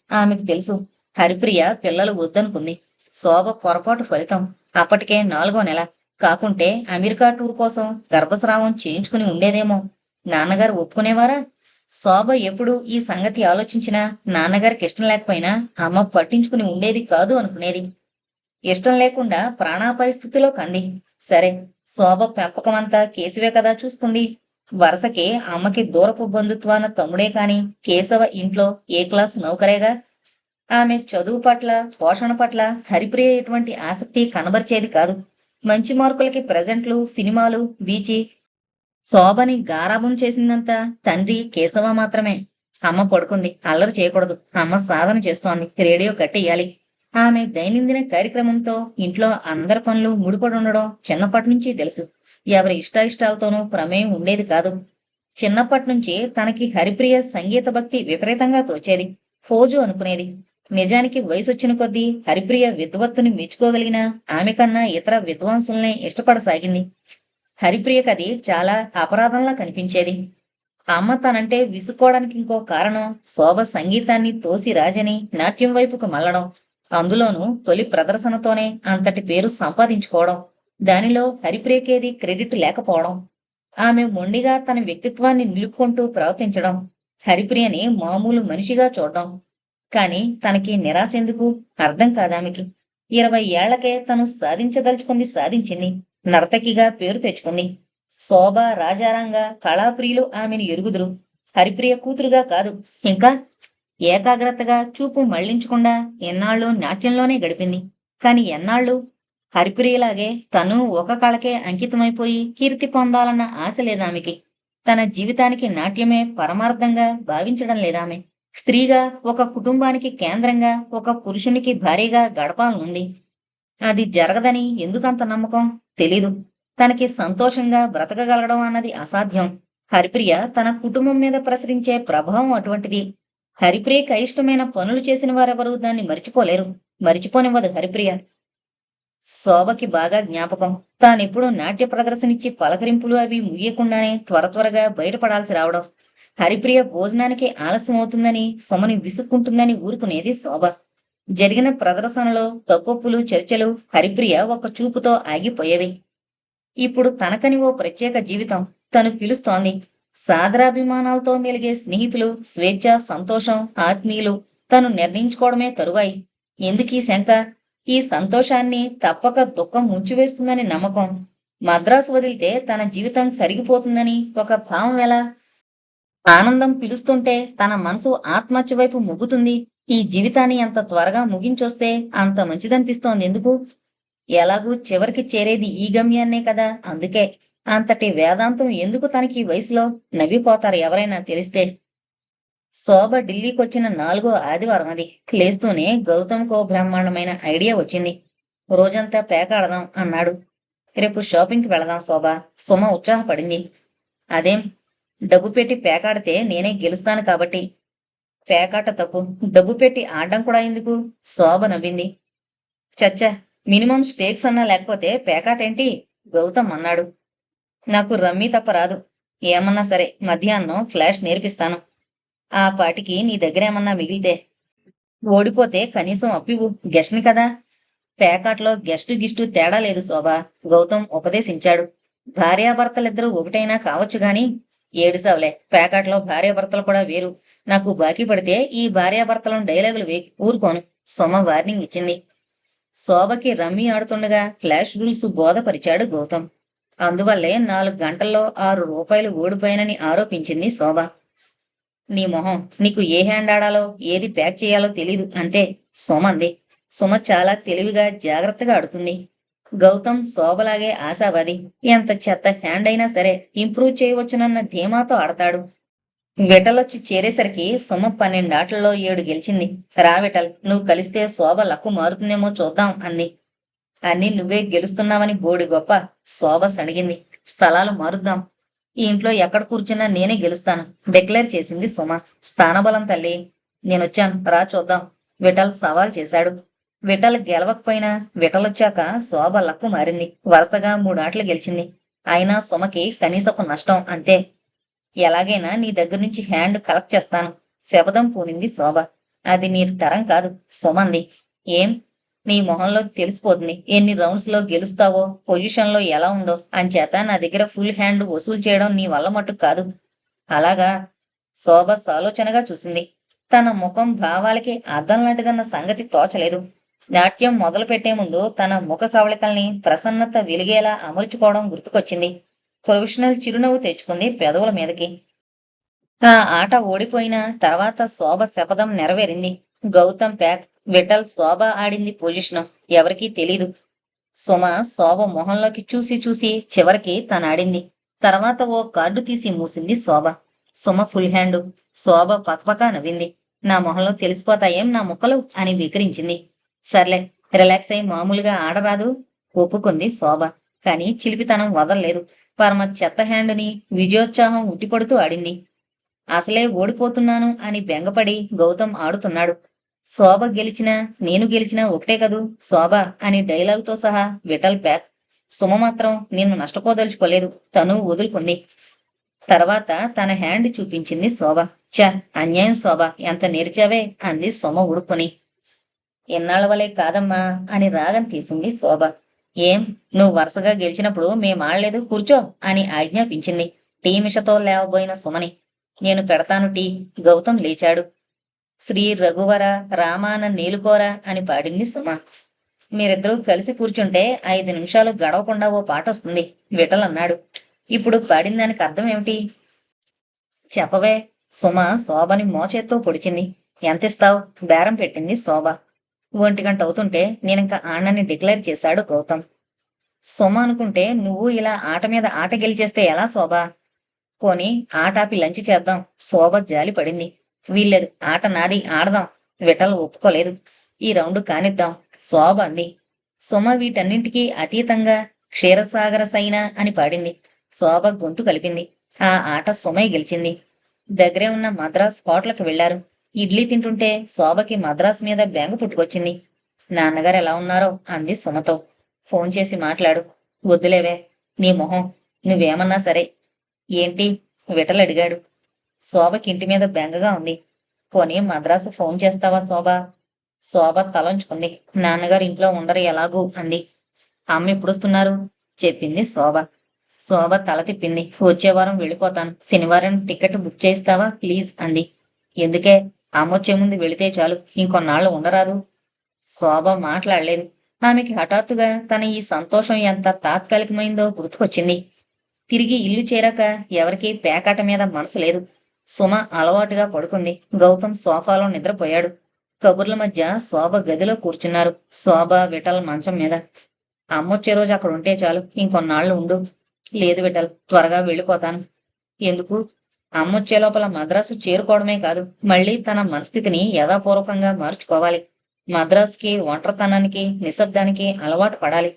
ఆమెకు తెలుసు. హరిప్రియ పిల్లలు వద్దనుకుంది. శోభ పొరపాటు ఫలితం. అప్పటికే 4వ నెల. కాకుంటే అమెరికా టూర్ కోసం గర్భస్రావం చేయించుకుని ఉండేదేమో. నాన్నగారు ఒప్పుకునేవారా? శోభ ఎప్పుడు ఈ సంగతి ఆలోచించినా నాన్నగారికి ఇష్టం లేకపోయినా అమ్మ పట్టించుకుని ఉండేది కాదు అనుకునేది. ఇష్టం లేకుండా ప్రాణాపాయ స్థితిలో కంది. సరే, శోభ పెంపకమంతా కేశవే కదా చూసుకుంది. వరసకి అమ్మకి దూరపు బంధుత్వాన తమ్ముడే కాని కేశవ ఇంట్లో ఏ క్లాస్ నౌకరేగా. ఆమె చదువు పట్ల, పోషణ పట్ల హరిప్రియ ఎటువంటి ఆసక్తి కనబరిచేది కాదు. మంచి మార్కులకి ప్రెజెంట్లు, సినిమాలు, బీచి. శోభని గారాబం చేసిందంతా తండ్రి కేశవ మాత్రమే. అమ్మ పడుకుంది, అల్లరి చేయకూడదు. అమ్మ సాధన చేస్తోంది, రేడియో కట్టేయాలి. ఆమె దైనందిన కార్యక్రమంతో ఇంట్లో అందరి పనులు ముడిపడి ఉండడం చిన్నప్పటి నుంచి తెలుసు. ఎవరి ఇష్టాయిష్టాలతోనూ ప్రమేయం ఉండేది కాదు. చిన్నప్పటి నుంచి తనకి హరిప్రియ సంగీత భక్తి విపరీతంగా తోచేది. ఫోజు అనుకునేది. నిజానికి వయసొచ్చిన కొద్దీ హరిప్రియ విద్వత్తుని మెచ్చుకోగలిగిన ఆమె కన్నా ఇతర విద్వాంసుల్నే ఇష్టపడసాగింది. హరిప్రియకది చాలా అపరాధంలా కనిపించేది. అమ్మ తనంటే విసుకోవడానికి ఇంకో కారణం శోభ సంగీతాన్ని తోసి రాజని నాట్యం వైపుకు మళ్ళడం. అందులోనూ తొలి ప్రదర్శనతోనే అంతటి పేరు సంపాదించుకోవడం. దానిలో హరిప్రియకేది క్రెడిట్ లేకపోవడం. ఆమె మొండిగా తన వ్యక్తిత్వాన్ని నిలుపుకుంటూ ప్రవర్తించడం. హరిప్రియని మామూలు మనిషిగా చూడడం. కాని తనకి నిరాశెందుకు అర్థం కాదామెకి. 20 ఏళ్లకే తను సాధించదలుచుకుంది సాధించింది. నర్తకిగా పేరు తెచ్చుకుంది. శోభ, రాజారాంగా, కళాప్రియులు ఆమెను ఎరుగుదురు. హరిప్రియ కూతురుగా కాదు. ఇంకా ఏకాగ్రతగా చూపు మళ్లించకుండా ఎన్నాళ్ళు నాట్యంలోనే గడిపింది. కాని ఎన్నాళ్ళు హరిప్రియలాగే తను ఒక కళకే అంకితమైపోయి కీర్తి పొందాలన్న ఆశ లేదామెకి. తన జీవితానికి నాట్యమే పరమార్థంగా భావించడం లేదామె. స్త్రీగా ఒక కుటుంబానికి కేంద్రంగా, ఒక పురుషునికి భార్యగా గడపాలనుంది. అది జరగదని ఎందుకంత నమ్మకం తెలీదు. తనకి సంతోషంగా బ్రతకగలగడం అన్నది అసాధ్యం. హరిప్రియ తన కుటుంబం మీద ప్రసరించే ప్రభావం అటువంటిది. హరిప్రియకి అయిష్టమైన పనులు చేసిన వారెవరూ దాన్ని మరిచిపోలేరు. మరిచిపోనివ్వదు హరిప్రియ. శోభకి బాగా జ్ఞాపకం. తానెప్పుడు నాట్య ప్రదర్శనిచ్చి పలకరింపులు అవి ముయ్యకుండానే త్వరగా బయటపడాల్సి రావడం. హరిప్రియ భోజనానికి ఆలస్యం అవుతుందని, సుమని విసుక్కుంటుందని ఊరుకునేది శోభ. జరిగిన ప్రదర్శనలో తప్పొప్పులు, చర్చలు హరిప్రియ ఒక చూపుతో ఆగిపోయేవి. ఇప్పుడు తనకని ఓ ప్రత్యేక జీవితం. తను పిలుస్తోంది. సాదరాభిమానాలతో మెలిగే స్నేహితులు, స్వేచ్ఛ, సంతోషం, ఆత్మీయులు. తను నిర్ణయించుకోవడమే తరువాయి. ఎందుకీ శంక? ఈ సంతోషాన్ని తప్పక దుఃఖం ముంచివేస్తుందని నమ్మకం. మద్రాసు వదిలితే తన జీవితం కరిగిపోతుందని ఒక భావం ఎలా? ఆనందం పిలుస్తుంటే తన మనసు ఆత్మహత్య వైపు మొగ్గుతుంది. ఈ జీవితాన్ని ఎంత త్వరగా ముగించొస్తే అంత మంచిదనిపిస్తోంది. ఎందుకు? ఎలాగూ చివరికి చేరేది ఈ గమ్యాన్నే కదా. అందుకే అంతటి వేదాంతం ఎందుకు తనకి వయసులో? నవ్విపోతారు ఎవరైనా తెలిస్తే. శోభ ఢిల్లీకొచ్చిన 4వ ఆదివారం అది. లేస్తూనే గౌతమ్కో బ్రహ్మాండమైన ఐడియా వచ్చింది. రోజంతా పేకాడదాం అన్నాడు. రేపు షాపింగ్కి వెళదాం శోభ. సుమ ఉత్సాహపడింది. అదేం? డబ్బు పెట్టి పేకాడితే నేనే గెలుస్తాను కాబట్టి. పేకాట తప్పు, డబ్బు పెట్టి ఆడడం కూడా ఎందుకు? శోభ నవ్వింది. చచ్చా, మినిమం స్టేక్స్ అన్నా లేకపోతే పేకాటేంటి? గౌతమ్ అన్నాడు. నాకు రమ్మీ తప్ప రాదు. ఏమన్నా సరే మధ్యాహ్నం ఫ్లాష్ నేర్పిస్తాను. ఆ పాటికి నీ దగ్గరేమన్నా మిగిలితే. ఓడిపోతే కనీసం అప్పివు, గెస్ట్ని కదా. పేకాట్లో గెస్టు గిస్టు తేడా లేదు శోభ, గౌతమ్ ఉపదేశించాడు. భార్యాభర్తలిద్దరూ ఒకటైనా కావచ్చు గాని. ఏడుసావులే, పేకాట్లో భార్యాభర్తలు కూడా వేరు. నాకు బాకీ పడితే ఈ భార్యాభర్తలను డైలాగులు ఊరుకోను. సొమ వార్నింగ్ ఇచ్చింది. శోభకి రమ్మీ ఆడుతుండగా ఫ్లాష్ రూల్స్ బోధపరిచాడు గౌతమ్. అందువల్లే 4 గంటల్లో 6 రూపాయలు ఓడిపోయానని ఆరోపించింది శోభ. నీ మొహం, నీకు ఏ హ్యాండ్ ఆడాలో, ఏది ప్యాక్ చేయాలో తెలీదు అంతే, సోమంది. సుమ చాలా తెలివిగా జాగ్రత్తగా ఆడుతుంది. గౌతమ్ శోభలాగే ఆశావాది. ఎంత చెత్త హ్యాండ్ అయినా సరే ఇంప్రూవ్ చేయవచ్చునన్న ధీమాతో ఆడతాడు. విటలొచ్చి చేరేసరికి సుమ 12 ఆటల్లో 7 గెలిచింది. రా విటల్, నువ్వు కలిస్తే శోభ లక్కు మారుతుందేమో చూద్దాం అంది. అన్నీ నువ్వే గెలుస్తున్నావని బోడి గొప్ప. శోభ సణిగింది. స్థలాలు మారుద్దాం. ఈ ఇంట్లో ఎక్కడ కూర్చున్నా నేనే గెలుస్తాను డిక్లేర్ చేసింది సుమ. స్థానబలం తల్లి. నేనొచ్చాను, రా చూద్దాం. విఠల్ సవాల్ చేశాడు. విఠల్ గెలవకపోయినా విఠలొచ్చాక శోభ లక్కు మారింది. వరుసగా 3 ఆటలు గెలిచింది. అయినా సుమకి కనీసపు నష్టం అంతే. ఎలాగైనా నీ దగ్గర నుంచి హ్యాండ్ కలెక్ట్ చేస్తాను, శపథం పూనింది శోభ. అది నీ తరం కాదు, సుమంది. ఏం? నీ మొహంలో తెలిసిపోతుంది ఎన్ని రౌండ్స్లో గెలుస్తావో, పొజిషన్లో ఎలా ఉందో. అంచేత నా దగ్గర ఫుల్ హ్యాండ్ వసూలు చేయడం నీ వల్ల మట్టుకు కాదు. అలాగా? శోభ సాలోచనగా చూసింది. తన ముఖం భావాలకి అద్దం లాంటిదన్న సంగతి తోచలేదు. నాట్యం మొదలు పెట్టే ముందు తన ముఖ కవళికల్ని ప్రసన్నత వెలిగేలా అమర్చుకోవడం గుర్తుకొచ్చింది. ప్రొఫెషనల్ చిరునవ్వు తెచ్చుకుంది పెదవుల మీదకి. ఆ ఆట ఓడిపోయిన తర్వాత శోభ శపథం నెరవేరింది. గౌతమ్ ప్యాక్, విఠల్ శోభ ఆడింది పొజిషను ఎవరికీ తెలీదు. సుమ శోభ మొహంలోకి చూసి చూసి చివరికి తనాడింది. తర్వాత ఓ కార్డు తీసి మూసింది శోభ. Suma full hand. శోభ పకపకా నవ్వింది. నా మొహంలో తెలిసిపోతాయేం నా ముక్కలు అని వికరించింది. సర్లే, రిలాక్స్ అయి మామూలుగా ఆడరాదు ఒప్పుకుంది శోభ. కాని చిలిపితనం వదల్లేదు. పరమ చెత్త హ్యాండుని విజయోత్సాహం ఉట్టిపడుతూ ఆడింది. అసలే ఓడిపోతున్నాను అని బెంగపడి గౌతమ్ ఆడుతున్నాడు. శోభ గెలిచినా నేను గెలిచినా ఒకటే కదూ శోభ అని డైలాగుతో సహా విఠల్ ప్యాక్. సుమ మాత్రం నిన్ను నష్టపోదలుచుకోలేదు. తను వదులుకుంది. తర్వాత తన హ్యాండ్ చూపించింది శోభ. చ, అన్యాయం శోభ, ఎంత నేర్చావే అంది సుమ ఉడుకుని. ఎన్నాళ్ళ వలే కాదమ్మా అని రాగం తీసింది శోభ. ఏం, నువ్వు వరుసగా గెలిచినప్పుడు మేమాడలేదు కూర్చో అని ఆజ్ఞాపించింది టీ మిషతో లేవబోయిన సుమని. నేను పెడతాను టీ. గౌతమ్ లేచాడు. శ్రీ రఘువర రామాన నేలుకోరా అని పాడింది సుమ. మీరిద్దరూ కలిసి కూర్చుంటే 5 నిమిషాలు గడవకుండా ఓ పాట వస్తుంది విఠల్ అన్నాడు. ఇప్పుడు పాడిన దానికి అర్థం ఏమిటి? చెప్పవే. సుమ శోభని మోచేత్తో పొడిచింది. ఎంతిస్తావు? బేరం పెట్టింది శోభ. 1 గంట అవుతుంటే నేనింక ఆడనని డిక్లేర్ చేశాడు గౌతమ్. సుమ అనుకుంటే నువ్వు ఇలా ఆట మీద ఆట గెలిచేస్తే ఎలా శోభ? పోని ఆటాపి లంచ్ చేద్దాం. శోభ జాలి పడింది. వీల్లేదు, ఆట నాది, ఆడదాం. విఠల్ ఒప్పుకోలేదు. ఈ రౌండ్ కానిద్దాం శోభ అంది. సుమ వీటన్నింటికీ అతీతంగా క్షీరసాగర సైన అని పాడింది. శోభ గొంతు కలిపింది. ఆ ఆట సుమై గెలిచింది. దగ్గరే ఉన్న మద్రాస్ హోటల్కి వెళ్లారు. ఇడ్లీ తింటుంటే శోభకి మద్రాస్ మీద బెంగ పుట్టుకొచ్చింది. నాన్నగారు ఎలా ఉన్నారో అంది సుమతో. ఫోన్ చేసి మాట్లాడు. వద్దులేవే, నీ మొహం, నువ్వేమన్నా సరే. ఏంటి? విఠల్ అడిగాడు. శోభకి ఇంటి మీద బెంగగా ఉంది. పోనీ మద్రాసు ఫోన్ చేస్తావా శోభ? శోభ తలంచుకుంది. నాన్నగారు ఇంట్లో ఉండరు ఎలాగూ అంది. అమ్మ ఎప్పుడొస్తున్నారు? చెప్పింది శోభ. శోభ తల తిప్పింది. వచ్చే వారం వెళ్ళిపోతాను. శనివారం టికెట్ బుక్ చేస్తావా ప్లీజ్ అంది. ఎందుకే? అమ్మొచ్చే ముందు వెళితే చాలు, ఇంకొన్నాళ్ళు ఉండరాదు. శోభ మాట్లాడలేదు. ఆమెకి హఠాత్తుగా తన ఈ సంతోషం ఎంత తాత్కాలికమైందో గుర్తుకొచ్చింది. తిరిగి ఇల్లు చేరాక ఎవరికీ పేకాట మీద మనసు లేదు. సుమ అలవాటుగా పడుకుంది. గౌతమ్ సోఫాలో నిద్రపోయాడు. కబుర్ల మధ్య శోభ గదిలో కూర్చున్నారు. శోభ విఠల్ మంచం మీద. అమ్మొచ్చే రోజు అక్కడ ఉంటే చాలు, ఇంకొన్నాళ్ళు ఉండు. లేదు విఠల్, త్వరగా వెళ్ళిపోతాను. ఎందుకు? అమ్మొచ్చే లోపల మద్రాసు చేరుకోవడమే కాదు, మళ్ళీ తన మనస్థితిని యథాపూర్వకంగా మార్చుకోవాలి. మద్రాసుకి, ఒంటరితనానికి, నిశ్శబ్దానికి అలవాటు పడాలి.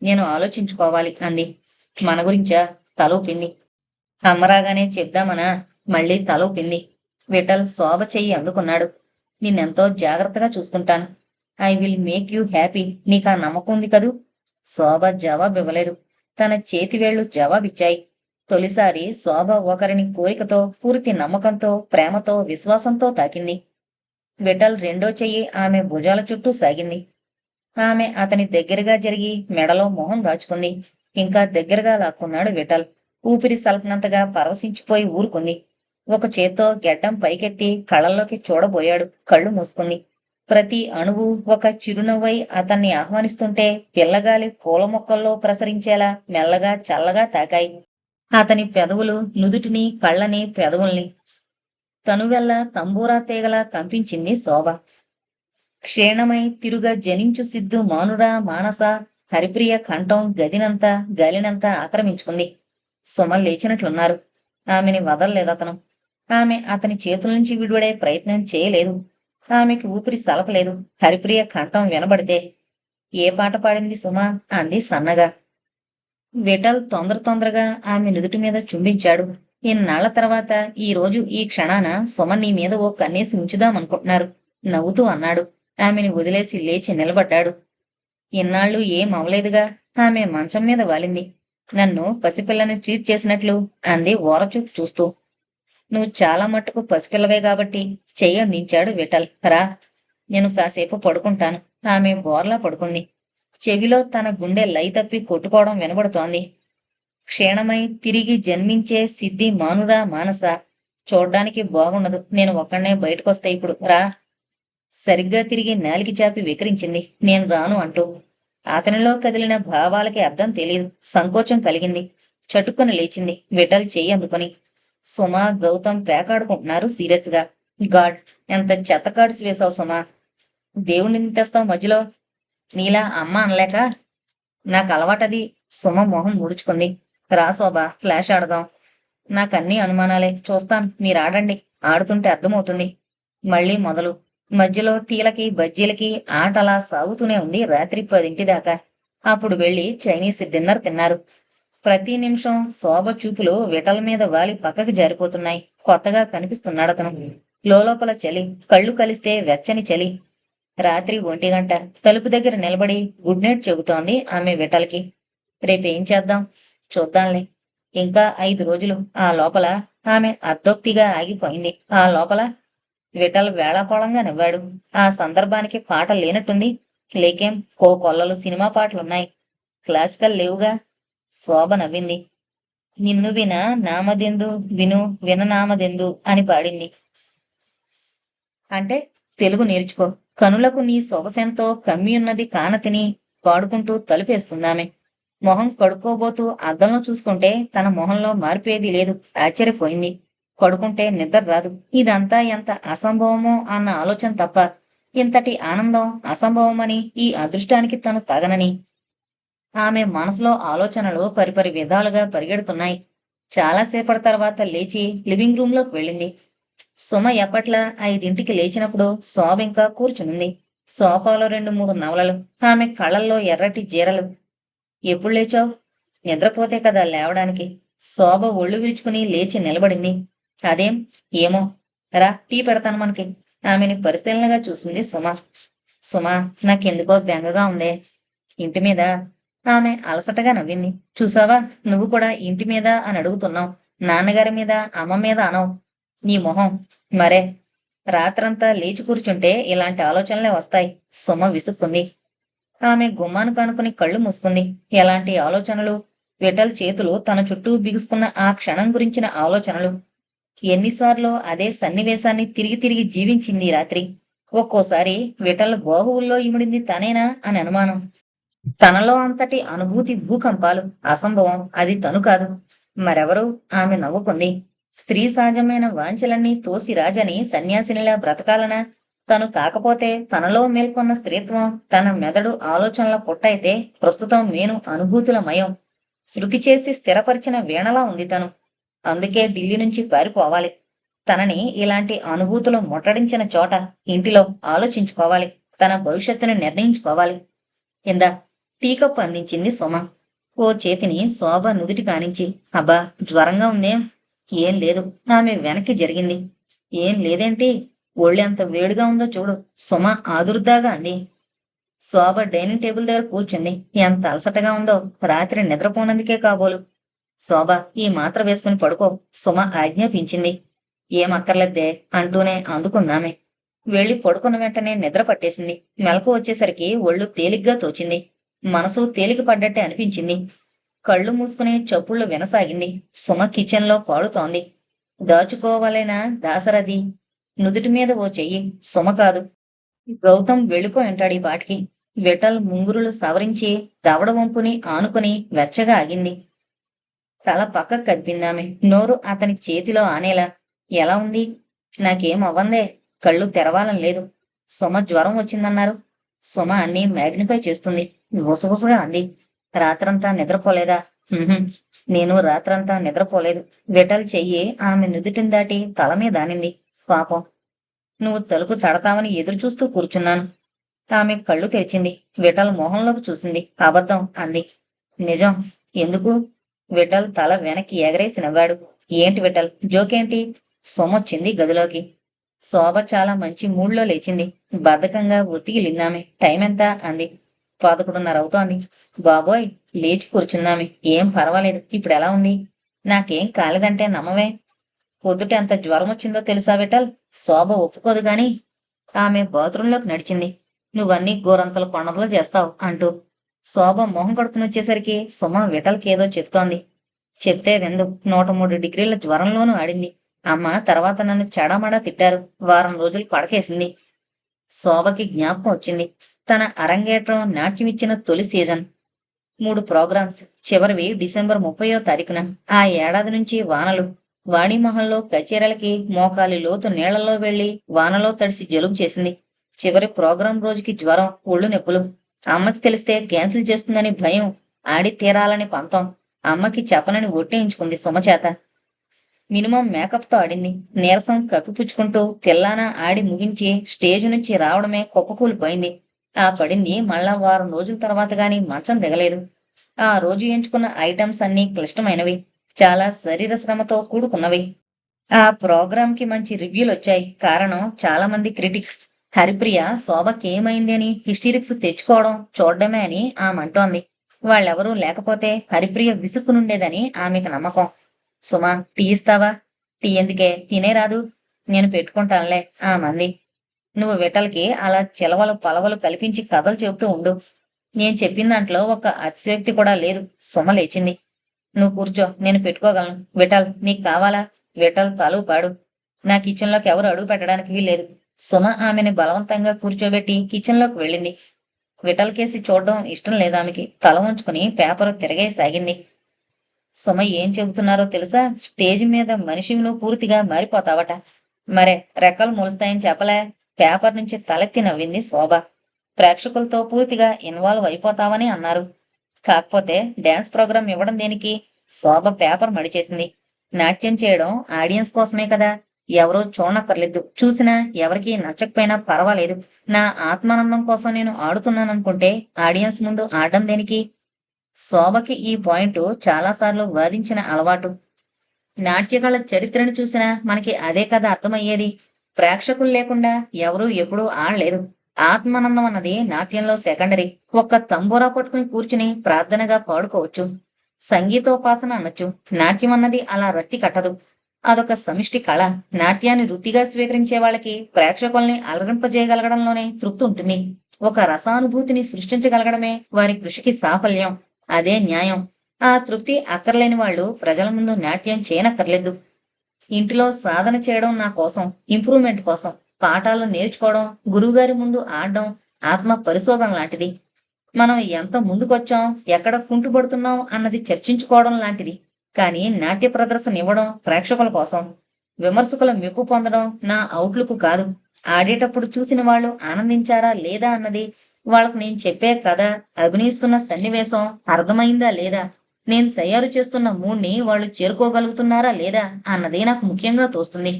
నేను ఆలోచించుకోవాలి అంది. మన గురించా? తలూపింది. అమ్మరాగానే చెప్దామనా? మళ్ళీ తలూపింది. విఠల్ శోభ చెయ్యి అందుకున్నాడు. నిన్నెంతో జాగ్రత్తగా చూసుకుంటాను. I will make you happy. నీకా నమ్మకం ఉంది కదూ? శోభ జవాబివ్వలేదు. తన చేతివేళ్లు జవాబిచ్చాయి. తొలిసారి శోభ ఒకరిని కోరికతో, పూర్తి నమ్మకంతో, ప్రేమతో, విశ్వాసంతో తాకింది. విఠల్ రెండో చెయ్యి ఆమె భుజాల చుట్టూ సాగింది. ఆమె అతని దగ్గరగా జరిగి మెడలో మొహం దాచుకుంది. ఇంకా దగ్గరగా లాక్కున్నాడు విఠల్. ఊపిరి సల్పనంతగా పరవశించిపోయి ఊరుకుంది. ఒక చేత్తో గెడ్డం పైకెత్తి కళ్ళల్లోకి చూడబోయాడు. కళ్ళు మూసుకుంది. ప్రతి అణువు ఒక చిరునవ్వై అతన్ని ఆహ్వానిస్తుంటే పిల్లగాలి పూల మొక్కల్లో ప్రసరించేలా మెల్లగా చల్లగా తాకాయి అతని పెదవులు నుదుటిని, కళ్ళని, పెదవుల్ని. తనువెల్ల తంబూరా తీగలా కంపించింది శోభ. క్షీణమై తిరుగ జనించు సిద్ధు మానుడా మానస హరిప్రియ కంఠం గదినంతా గాలినంతా ఆక్రమించుకుంది. సుమ లేచినట్లున్నారు. ఆమెని వదల్లేదతను. ఆమె అతని చేతుల నుంచి విడివడే ప్రయత్నం చేయలేదు. ఆమెకి ఊపిరి సలపలేదు. హరిప్రియ కంఠం వినబడితే. ఏ పాట పాడింది సుమ అంది సన్నగా. విఠల్ తొందరగా ఆమె నుదుటి మీద చుంబించాడు. ఇన్నాళ్ల తర్వాత ఈ రోజు ఈ క్షణాన సుమ నీ మీద ఓ కన్నేసి ఉంచుదామనుకుంటున్నారు నవ్వుతూ అన్నాడు. ఆమెని వదిలేసి లేచి నిలబడ్డాడు. ఇన్నాళ్ళు ఏం అవలేదుగా. ఆమె మంచం మీద వాలింది. నన్ను పసిపిల్లని ట్రీట్ చేసినట్లు అంది ఓరచూపు చూస్తూ. నువ్వు చాలా మట్టుకు పసిపిల్లవే కాబట్టి చెయ్యి అందించాడు విఠల్. రా, నేను కాసేపు పడుకుంటాను. ఆమె బోర్లా పడుకుంది. చెవిలో తన గుండె లై తప్పి కొట్టుకోవడం వినబడుతోంది. క్షీణమై తిరిగి జన్మించే సిద్ధి మానురా మానస. చూడ్డానికి బాగుండదు. నేను ఒక్కడనే బయటకొస్తా ఇప్పుడు. రా. సరిగ్గా తిరిగి నాలికి చాపి వికరించింది. నేను రాను అంటూ. అతనిలో కదిలిన భావాలకి అర్థం తెలియదు. సంకోచం కలిగింది. చటుక్కున లేచింది విఠల్ చెయ్యి అందుకొని. సుమా, గౌతమ్ పేకాడుకుంటున్నారు సీరియస్ గా. గాడ్, ఎంత చెత్త కార్డ్స్ వేసావు సుమా. దేవుణ్ణి తెస్తావు మధ్యలో. నీలా అమ్మ అనలేక. నాకు అలవాటది. సుమ మొహం ముడుచుకుంది. రా శోభా, ఫ్లాష్ ఆడదాం. నాకన్నీ అనుమానాలే. చూస్తాను, మీరు ఆడండి. ఆడుతుంటే అర్థమవుతుంది. మళ్ళీ మొదలు. మధ్యలో టీలకి బజ్జీలకి ఆట అలా సాగుతూనే ఉంది రాత్రి 10 దాకా. అప్పుడు వెళ్లి చైనీస్ డిన్నర్ తిన్నారు. ప్రతి నిమిషం శోభ చూపులు విటల మీద వాలి పక్కకి జారిపోతున్నాయి. కొత్తగా కనిపిస్తున్నాడతను. లోపల చలి, కళ్ళు కలిస్తే వెచ్చని చలి. రాత్రి 1 గంట. తలుపు దగ్గర నిలబడి గుడ్ నైట్ చెబుతోంది ఆమె విటల్కి. రేపేం చేద్దాం? చూద్దాంలే. ఇంకా 5 రోజులు. ఆ లోపల. ఆమె అర్ధోక్తిగా ఆగిపోయింది. ఆ లోపల. విఠల్ వేళాకోళంగా నవ్వాడు. ఆ సందర్భానికి పాట లేనట్టుంది. లేకేం, కోకొల్లలు సినిమా పాటలున్నాయి. క్లాసికల్ లేవుగా. శోభ నవ్వింది. నిన్ను విన నామదెందు, విను విననామదెందు అని పాడింది. అంటే తెలుగు నేర్చుకో. కనులకు నీ సొగసెంతో కమ్మియున్నది కానతిని పాడుకుంటూ తలుపేస్తుందామె. మొహం కడుక్కోబోతూ అద్దంలో చూసుకుంటే తన మొహంలో మార్పేది లేదు. ఆశ్చర్యపోయింది. కడుకుంటే నిద్ర రాదు. ఇదంతా ఎంత అసంభవమో అన్న ఆలోచన తప్ప ఇంతటి ఆనందం అసంభవమని, ఈ అదృష్టానికి తను తగనని. ఆమె మనసులో ఆలోచనలు పరిపరి విధాలుగా పరిగెడుతున్నాయి. చాలాసేపటి తర్వాత లేచి లివింగ్ రూంలోకి వెళ్ళింది. సుమ ఎప్పట్లా 5ంటికి లేచినప్పుడు శోభ ఇంకా కూర్చునుంది. సోఫాలో 2-3 నవలలు. ఆమె కళ్ళల్లో ఎర్రటి జీరలు. ఎప్పుడు లేచావు? నిద్రపోతే కదా లేవడానికి. శోభ ఒళ్ళు విరుచుకుని లేచి నిలబడింది. అదేం? ఏమో. రా, టీ పెడతాను మనకి. ఆమెని పరిశీలనగా చూసింది సుమ. సుమ, నాకెందుకో బెంగగా ఉందే. ఇంటి మీద. ఆమె అలసటగా నవ్వింది. చూసావా, నువ్వు కూడా ఇంటి మీద అని అడుగుతున్నావు. నాన్నగారి మీద, అమ్మ మీద అనవు. నీ మొహం. మరే. రాత్రంతా లేచి కూర్చుంటే ఇలాంటి ఆలోచనలే వస్తాయి. సుమ విసుక్కుంది. ఆమె గుమ్మాను కానుకుని కళ్ళు మూసుకుంది. ఎలాంటి ఆలోచనలు? విఠల్ చేతులు తన చుట్టూ బిగుసుకున్న ఆ క్షణం గురించిన ఆలోచనలు. ఎన్నిసార్లు అదే సన్నివేశాన్ని తిరిగి తిరిగి జీవించింది రాత్రి. ఒక్కోసారి విఠల్ బాహువుల్లో ఇమిడింది తనేనా అని అనుమానం. తనలో అంతటి అనుభూతి భూకంపాలు. అసంభవం. అది తను కాదు, మరెవరు? ఆమె నవ్వుకుంది. స్త్రీ సహజమైన వాంఛలన్నీ తోసి రాజని సన్యాసినిలా బ్రతకాలనా? తను కాకపోతే తనలో మేల్కొన్న స్త్రీత్వం, తన మెదడు ఆలోచనల పుట్టయితే ప్రస్తుతం మేను అనుభూతుల మయం. శృతి చేసి స్థిరపరిచిన వీణలా ఉంది తను. అందుకే ఢిల్లీ నుంచి పారిపోవాలి. తనని ఇలాంటి అనుభూతులు ముట్టడించిన చోట, ఇంటిలో ఆలోచించుకోవాలి. తన భవిష్యత్తుని నిర్ణయించుకోవాలి. కింద టీ కప్పు అందించింది సుమ. ఓ చేతిని శోభ నుదుటి కానించి, అబ్బా, జ్వరంగా ఉందేం? ఏం లేదు. ఆమె వెనక్కి జరిగింది. ఏం లేదేంటి? ఒళ్ళెంత వేడిగా ఉందో చూడు, సుమ ఆదుర్దాగా అంది. శోభ డైనింగ్ టేబుల్ దగ్గర కూర్చుంది. ఎంత అలసటగా ఉందో. రాత్రి నిద్రపోనందుకే కాబోలు. శోభ, ఈ మాత్ర వేసుకుని పడుకో, సుమ ఆజ్ఞాపించింది. ఏం అక్కర్లేద్దే అంటూనే అందుకుందామె. వెళ్లి పడుకున్న వెంటనే నిద్ర పట్టేసింది. మెలకు వచ్చేసరికి ఒళ్ళు తేలిగ్గా తోచింది. మనసు తేలిక పడ్డట్టే అనిపించింది. కళ్ళు మూసుకునే చప్పుళ్ళు వినసాగింది. సుమ కిచెన్లో పాడుతోంది. దాచుకోవాలైనా దాసరది. నుదుటి మీద ఓ చెయ్యి. సుమ కాదు, గౌతమ్ వెళ్ళిపోయి ఉంటాడు ఈ పాటికి. విఠల్ ముంగురులు సవరించి దవడ వంపుని ఆనుకుని వెచ్చగా ఆగింది. తల పక్కకు కదిపిందామె. నోరు అతని చేతిలో ఆనేలా. ఎలా ఉంది? నాకేం అవ్వందే. కళ్ళు తెరవాలని లేదు. సుమ జ్వరం వచ్చిందన్నారు. సుమ అన్నీ మ్యాగ్నిఫై చేస్తుంది. గుసగుసగా అంది. రాత్రంతా నిద్రపోలేదా? నేను రాత్రంతా నిద్రపోలేదు. విఠల్ చెయ్యి ఆమె నుదుటిని దాటి తల మీద ఆనింది. పాపం. నువ్వు తలుపు తడతావని ఎదురు చూస్తూ కూర్చున్నాను. ఆమె కళ్ళు తెరిచింది. విఠల్ మొహంలోకి చూసింది. అబద్ధం అంది. నిజం. ఎందుకు? విఠల్ తల వెనక్కి ఎగరేసి నవ్వాడు. ఏంటి విఠల్, జోకేంటి? సొమొచ్చింది గదిలోకి. శోభ చాలా మంచి మూడ్లో లేచింది. బద్ధకంగా ఒత్తిగిలిందామె. టైం ఎంత అంది. 11:30 అవుతోంది. బాబోయ్, లేచి కూర్చుందామె. ఏం పర్వాలేదు. ఇప్పుడు ఎలా ఉంది? నాకేం కాలేదంటే నమ్మవే. పొద్దుట ఎంత జ్వరం వచ్చిందో తెలుసా విఠల్? శోభ ఒప్పుకోదు గాని ఆమె బాత్రూంలోకి నడిచింది. నువ్వన్నీ గోరంతలు కొండంతలు చేస్తావు అంటూ. శోభ మొహం కడుకుని వచ్చేసరికి సుమ విఠల్కేదో చెప్తోంది. చెప్తే విందు. 103 డిగ్రీల జ్వరంలోనూ ఆడింది. అమ్మ తర్వాత నన్ను చెడామడా తిట్టారు. వారం రోజులు పడకేసింది. శోభకి జ్ఞాపకం వచ్చింది. తన అరంగేట్రం నాట్యమిచ్చిన తొలి సీజన్. 3 ప్రోగ్రామ్స్. చివరివి డిసెంబర్ 30వ తారీఖున. ఆ ఏడాది నుంచి వానలు. వాణిమహల్లో కచేరీలకి మోకాలి లోతు నీళ్లలో వెళ్లి వానలో తడిసి జలుబు చేసింది. చివరి ప్రోగ్రాం రోజుకి జ్వరం, ఒళ్ళు నొప్పులు. అమ్మకి తెలిస్తే క్యాన్సిల్ చేస్తుందని భయం, ఆడి తీరాలని పంతం. అమ్మకి చెప్పనని ఒట్టేయించుకుంది సుమచేత. మినిమం మేకప్తో ఆడింది. నీరసం కప్పిపుచ్చుకుంటూ తెల్లాన ఆడి ముగించి స్టేజ్ నుంచి రావడమే కుప్పకూలిపోయింది. ఆ పడింది మళ్ళా వారం రోజుల తర్వాత గాని మంచం దిగలేదు. ఆ రోజు ఎంచుకున్న ఐటమ్స్ అన్నీ క్లిష్టమైనవి, చాలా శరీర శ్రమతో కూడుకున్నవి. ఆ ప్రోగ్రాంకి మంచి రివ్యూలు వచ్చాయి. కారణం చాలా మంది క్రిటిక్స్. హరిప్రియ శోభకేమైంది అని హిస్టీరిక్స్ తెచ్చుకోవడం చూడడమే అని ఆమంటోంది. వాళ్ళెవరూ లేకపోతే హరిప్రియ విసుక్కునుండేదని ఆమెకు నమ్మకం. సుమా, టీ ఇస్తావా? టీ ఎందుకే, తినే రాదు. నేను పెట్టుకుంటానులే ఆమంది. నువ్వు విఠల్కి అలా చిలవలు పలవలు కల్పించి కథలు చెబుతూ ఉండు. నేను చెప్పిన దాంట్లో ఒక అతిశయోక్తి కూడా లేదు. సుమ లేచింది. నువ్వు కూర్చో, నేను పెట్టుకోగలను. విఠల్, నీకు కావాలా? విఠల్ తలూపాడు. నా కిచెన్లోకి ఎవరు అడుగు పెట్టడానికి వీల్లేదు. సుమ ఆమెని బలవంతంగా కూర్చోబెట్టి కిచెన్లోకి వెళ్ళింది. విఠల్ కేసి చూడడం ఇష్టం లేదామెకి. తల ఉంచుకుని పేపరు తిరగేసాగింది. సుమ ఏం చెబుతున్నారో తెలుసా? స్టేజ్ మీద మనిషివి నువ్వు పూర్తిగా మారిపోతావట. మరే, రెక్కలు మొలుస్తాయని చెప్పలే. పేపర్ నుంచి తలెత్తి నవ్వింది శోభ. ప్రేక్షకులతో పూర్తిగా ఇన్వాల్వ్ అయిపోతావని అన్నారు. కాకపోతే డ్యాన్స్ ప్రోగ్రాం ఇవ్వడం దేనికి? శోభ పేపర్ మడిచేసింది. నాట్యం చేయడం ఆడియన్స్ కోసమే కదా. ఎవరో చూడనక్కర్లేదు. చూసినా ఎవరికి నచ్చకపోయినా పర్వాలేదు. నా ఆత్మానందం కోసం నేను ఆడుతున్నాననుకుంటే ఆడియన్స్ ముందు ఆడడం దేనికి? శోభకి ఈ పాయింట్ చాలాసార్లు వాదించిన అలవాటు. నాట్యకళ చరిత్రను చూసినా మనకి అదే కదా అర్థమయ్యేది. ప్రేక్షకులు లేకుండా ఎవరూ ఎప్పుడూ ఆడలేదు. ఆత్మానందం అన్నది నాట్యంలో సెకండరీ. ఒక్క తంబూరా పట్టుకుని కూర్చుని ప్రార్థనగా పాడుకోవచ్చు, సంగీతోపాసన అనొచ్చు. నాట్యం అన్నది అలా రత్తి కట్టదు. అదొక సమిష్టి కళ. నాట్యాన్ని వృత్తిగా స్వీకరించే వాళ్ళకి ప్రేక్షకుల్ని అలరింపజేయగలగడంలోనే తృప్తి ఉంటుంది. ఒక రసానుభూతిని సృష్టించగలగడమే వారి కృషికి సాఫల్యం. అదే న్యాయం. ఆ తృప్తి అక్కర్లేని వాళ్ళు ప్రజల ముందు నాట్యం చేయనక్కర్లేదు. ఇంటిలో సాధన చేయడం నా కోసం, ఇంప్రూవ్మెంట్ కోసం. పాఠాలు నేర్చుకోవడం, గురువుగారి ముందు ఆడడం ఆత్మ పరిశోధన లాంటిది. మనం ఎంత ముందుకొచ్చాం, ఎక్కడ కుంటుపడుతున్నాం అన్నది చర్చించుకోవడం లాంటిది. కానీ నాట్య ప్రదర్శన ఇవ్వడం ప్రేక్షకుల కోసం. విమర్శకుల మెప్పు పొందడం నా అవుట్లుక్ కాదు. ఆడేటప్పుడు చూసిన వాళ్ళు ఆనందించారా లేదా అన్నది, వాళ్ళకు నేను చెప్పే కథ, అభినయిస్తున్న సన్నివేశం అర్థమైందా లేదా, నేను తయారు చేస్తున్న మూడ్ని వాళ్ళు చేరుకోగలుగుతున్నారా లేదా అన్నది నాకు ముఖ్యంగా తోస్తుంది.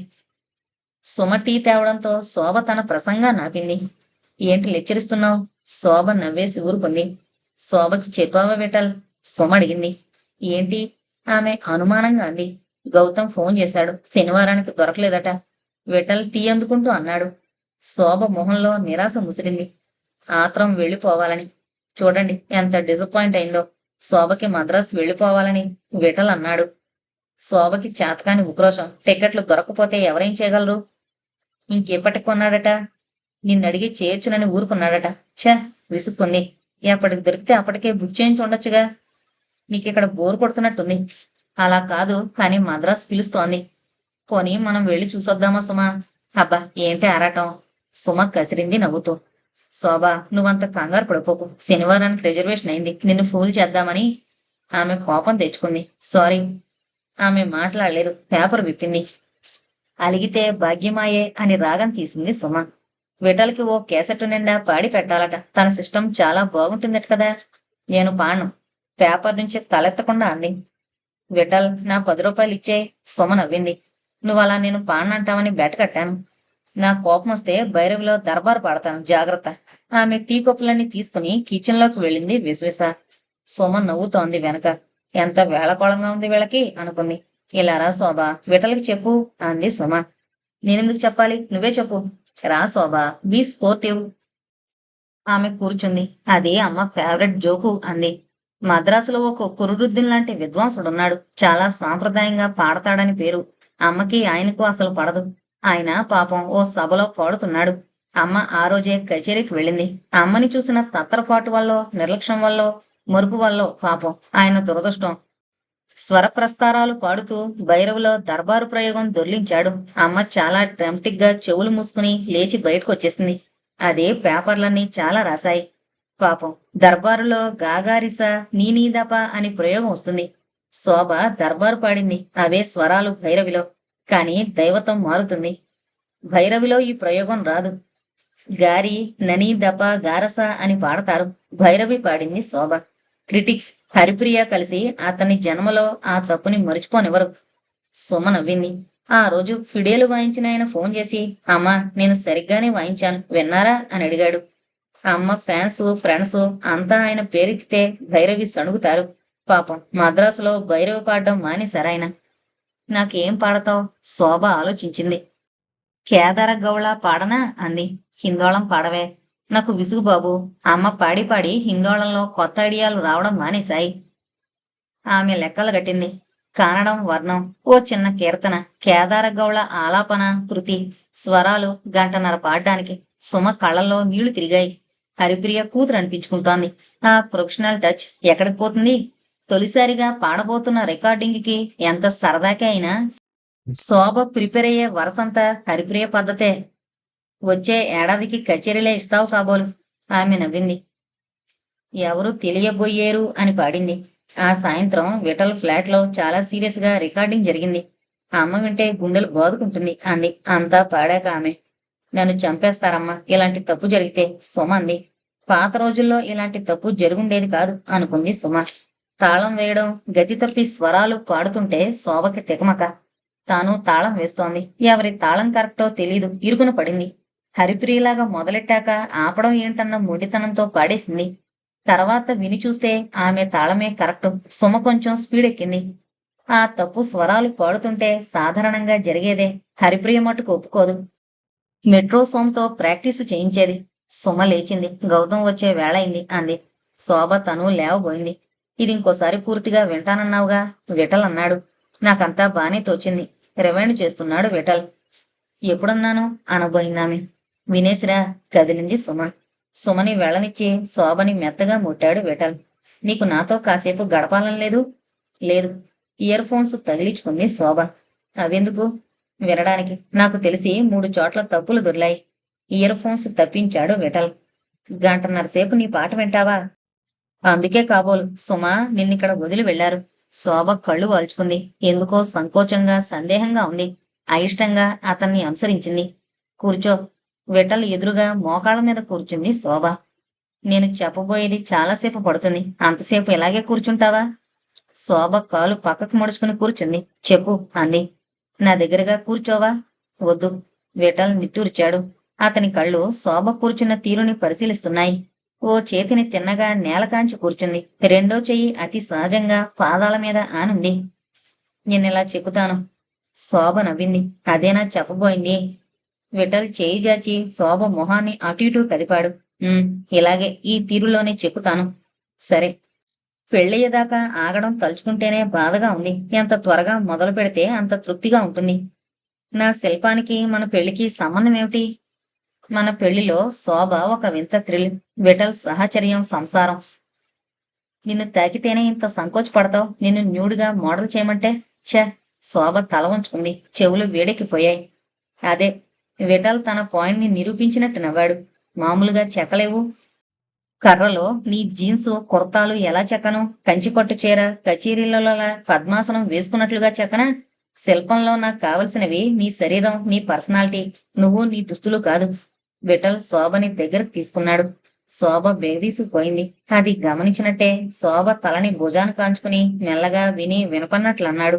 సుమ టీ తేవడంతో శోభ తన ప్రసంగా నాపింది. ఏంటి లెక్చరిస్తున్నావు? శోభ నవ్వేసి ఊరుకుంది. శోభకి చెప్పావా విఠల్? సుమ అడిగింది. ఏంటి? ఆమె అనుమానంగా అంది. గౌతమ్ ఫోన్ చేశాడు. శనివారానికి దొరకలేదట. విఠల్ టీ అందుకుంటూ అన్నాడు. శోభ మొహంలో నిరాశ ముసిరింది. ఆత్రం వెళ్ళిపోవాలని. చూడండి ఎంత డిసప్పాయింట్ అయిందో. శోభకి మద్రాసు వెళ్ళిపోవాలని విఠల్ అన్నాడు. శోభకి చేతకాని ఉక్రోషం. టికెట్లు దొరకపోతే ఎవరేం చేయగలరు? ఇంకెప్పటికి కొన్నాడట? నిన్నడిగి చేయొచ్చునని ఊరుకున్నాడట. ఛ, విసుక్కుంది. ఎప్పటికి దొరికితే అప్పటికే బుక్ చేయించి ఉండొచ్చుగా. నీకిక్కడ బోర్ కొడుతున్నట్టుంది. అలా కాదు, కానీ మద్రాసు పిలుస్తోంది. పోనీ మనం వెళ్ళి చూసొద్దామా సుమా? అబ్బా, ఏంటి ఆరాటం? సుమ కసిరింది నవ్వుతూ. శోభ, నువ్వంత కంగారు పడిపోకు. శనివారానికి రిజర్వేషన్ అయింది. నిన్ను ఫూల్ చేద్దామని. ఆమె కోపం తెచ్చుకుంది. సారీ. ఆమె మాట్లాడలేదు. పేపర్ విప్పింది. అలిగితే భాగ్యమాయే అని రాగం తీసింది సుమ. విఠల్కి ఓ కేసెట్ నిండా పాడి పెట్టాలట. తన సిస్టమ్ చాలా బాగుంటుందట కదా. నేను పాడను. పేపర్ నుంచి తలెత్తకుండా అంది. విఠల్, నా 10 రూపాయలు ఇచ్చే. సుమ నవ్వింది. నువ్వలా నేను పాడనంటావని బెట్ కట్టాను. నా కోపం వస్తే భైరవిలో దర్బారు పాడతాను, జాగ్రత్త. ఆమె టీ కప్పులన్నీ తీసుకుని కిచెన్లోకి వెళ్ళింది విశ్వేశ. సుమ నవ్వుతోంది వెనక. ఎంత వేళకోళంగా ఉంది వీళ్ళకి అనుకుంది. ఇలా రా శోభ, విఠల్కి చెప్పు అంది సుమ. నేనెందుకు చెప్పాలి? నువ్వే చెప్పు. రా శోభ, బీ స్పోర్టివ్. ఆమె కూర్చుంది. అది అమ్మ ఫేవరెట్ జోకు అంది. మద్రాసులో ఒక కురురుద్దీన్ లాంటి విద్వాంసుడున్నాడు. చాలా సాంప్రదాయంగా పాడతాడని పేరు. అమ్మకి ఆయనకు అసలు పడదు. ఆయన పాపం ఓ సభలో పాడుతున్నాడు. అమ్మ ఆ రోజే కచేరీకి వెళ్ళింది. అమ్మని చూసిన తత్తరపాటు వల్లో, నిర్లక్ష్యం వల్లో, మురుపు వల్లో పాపం ఆయన దురదృష్టం. స్వర ప్రస్తారాలు పాడుతూ భైరవిలో దర్బారు ప్రయోగం దొర్లించాడు. అమ్మ చాలా డ్రమటిక్ గా చెవులు మూసుకుని లేచి బయటకు వచ్చేసింది. అదే పేపర్లన్నీ చాలా రాశాయి. పాపం దర్బారులో గాగారిస నీనీదప అని ప్రయోగం వస్తుంది. శోభ దర్బారు పాడింది అవే స్వరాలు భైరవిలో. కాని దైవతం మారుతుంది. భైరవిలో ఈ ప్రయోగం రాదు. గారి నని దప గారస అని పాడతారు. భైరవి పాడింది శోభ. క్రిటిక్స్ హరిప్రియ కలిసి అతని జన్మలో ఆ తప్పుని మర్చిపోనివ్వరు. సుమ నవ్వింది. ఆ రోజు ఫిడేలు వాయించిన ఆయన ఫోన్ చేసి అమ్మా నేను సరిగ్గానే వాయించాను విన్నారా అని అడిగాడు. అమ్మ ఫ్యాన్స్ ఫ్రెండ్స్ అంతా ఆయన పేరెత్తితే భైరవి సణుగుతారు. పాపం మద్రాసులో భైరవి పాడడం మానేశారాయన. నాకేం పాడతావ్? శోభ ఆలోచించింది. కేదార గౌళ పాడనా అంది. హిందోళం పాడవే. నాకు విసుగు బాబు. అమ్మ పాడి పాడి హిందోళంలో కొత్త ఐడియాలు రావడం మానేశాయి. ఆమె లెక్కలు కట్టింది. కానడం వర్ణం, ఓ చిన్న కీర్తన, కేదార గౌళ ఆలాపన కృతి, స్వరాలు గంటన్నర పాడడానికి. సుమ కళ్ళల్లో నీళ్లు తిరిగాయి. హరిప్రియ కూతురు అనిపించుకుంటోంది. ఆ ప్రొఫెషనల్ టచ్ ఎక్కడికి పోతుంది? తొలిసారిగా పాడబోతున్న రికార్డింగ్ కి ఎంత సరదాకే అయినా శోభ ప్రిపేర్ అయ్యే వరసంతా హరిప్రియ పద్ధతే. వచ్చే ఏడాదికి కచేరీలే ఇస్తావు కాబోలు. ఆమె నవ్వింది. ఎవరు తెలియబోయేరు అని పాడింది. ఆ సాయంత్రం విఠల్ ఫ్లాట్ లో చాలా సీరియస్ గా రికార్డింగ్ జరిగింది. అమ్మ వింటే గుండెలు బాదుకుంటుంది అంది. అంతా పాడాక ఆమె. నన్ను చంపేస్తారమ్మా ఇలాంటి తప్పు జరిగితే, సుమ అంది. పాత రోజుల్లో ఇలాంటి తప్పు జరుగుండేది కాదు అనుకుంది సుమ. తాళం వేయడం గతి తప్పి స్వరాలు పాడుతుంటే శోభకి తికమక. తాను తాళం వేస్తోంది. ఎవరి తాళం కరెక్టో తెలీదు, ఇరుకున పడింది. హరిప్రియలాగా మొదలెట్టాక ఆపడం ఏంటన్న మొండితనంతో పాడేసింది. తర్వాత విని చూస్తే ఆమె తాళమే కరెక్టు. సుమ కొంచెం స్పీడ్ ఎక్కింది. ఆ తప్పు స్వరాలు పాడుతుంటే సాధారణంగా జరిగేదే. హరిప్రియ మట్టుకు ఒప్పుకోదు. మెట్రో సోమ్తో ప్రాక్టీసు చేయించేది. సుమ లేచింది. గౌతమ్ వచ్చే వేళయింది అంది. శోభ తను లేవబోయింది. ఇది ఇంకోసారి పూర్తిగా వింటానన్నావుగా విఠల్ అన్నాడు. నాకంతా బానే తోచింది. రివైండ్ చేస్తున్నాడు విఠల్. ఎప్పుడన్నాను అనబోయిందామె. వినేసిరా కదిలింది సుమ. సుమని వెళ్ళనిచ్చి శోభని మెత్తగా ముట్టాడు విఠల్. నీకు నాతో కాసేపు గడపాలని లేదు? లేదు. ఇయర్ ఫోన్స్ తగిలించుకుంది శోభ. అవెందుకు? వినడానికి. నాకు తెలిసి 3 చోట్ల తప్పులు దొర్లాయి. ఇయర్ ఫోన్స్ తప్పించాడు విఠల్. గంటన్నర సేపు నీ పాట వింటావా? అందుకే కాబోలు సుమ నిన్నిక్కడ వదిలి వెళ్లారు. శోభ కళ్ళు వాల్చుకుంది. ఎందుకో సంకోచంగా సందేహంగా ఉంది. అయిష్టంగా అతన్ని అనుసరించింది. కూర్చో. విఠల్ ఎదురుగా మోకాళ్ళ మీద కూర్చుంది శోభ. నేను చెప్పబోయేది చాలాసేపు పడుతుంది. అంతసేపు ఇలాగే కూర్చుంటావా? శోభ కాలు పక్కకు ముడుచుకుని కూర్చుంది. చెప్పు అంది. నా దగ్గరగా కూర్చోవా? వద్దు. విఠల్ నిట్టూర్చాడు. అతని కళ్ళు శోభ కూర్చున్న తీరుని పరిశీలిస్తున్నాయి. ఓ చేతిని తిన్నగా నేలకాంచి కూర్చుంది. రెండో చెయ్యి అతి సహజంగా పాదాల మీద ఆనుంది. నేనిలా చెక్కుతాను. శోభ నవ్వింది. అదేనా చెప్పబోయింది? విఠల్ చేయి జాచి శోభ మొహాన్ని అటు ఇటూ కదిపాడు. ఇలాగే ఈ తీరులోనే చెక్కుతాను. సరే. పెళ్ళయ్యేదాకా ఆగడం తలుచుకుంటేనే బాధగా ఉంది. ఎంత త్వరగా మొదలు పెడితే అంత తృప్తిగా ఉంటుంది. నా శిల్పానికి మన పెళ్లికి సంబంధం ఏమిటి? మన పెళ్లిలో శోభ ఒక వింత థ్రిల్. విఠల్ సహచర్యం సంసారం. నిన్ను తాకితేనే ఇంత సంకోచపడతావు. నిన్ను న్యూడ్గా మోడల్ చేయమంటే? ఛ! శోభ తల వంచుకుంది. చెవులు వేడెక్కిపోయాయి. అదే. విఠల్ తన పాయింట్ ని నిరూపించినట్టు నవ్వాడు. మామూలుగా చెక్కలేవు. కర్రలో నీ జీన్సు కుర్తాలు ఎలా చెక్కను? కంచిపట్టు చీర కచేరీలలో పద్మాసనం వేసుకున్నట్లుగా చెక్కనా? శిల్పంలో నాకు కావలసినవి నీ శరీరం, నీ పర్సనాలిటీ, నువ్వు నీ దుస్తులు కాదు. విఠల్ శోభని దగ్గరకు తీసుకున్నాడు. శోభ బెగదీసుకుపోయింది. అది గమనించినట్టే శోభ తలని భుజాన్ని కాంచుకుని మెల్లగా విని వినపన్నట్లన్నాడు.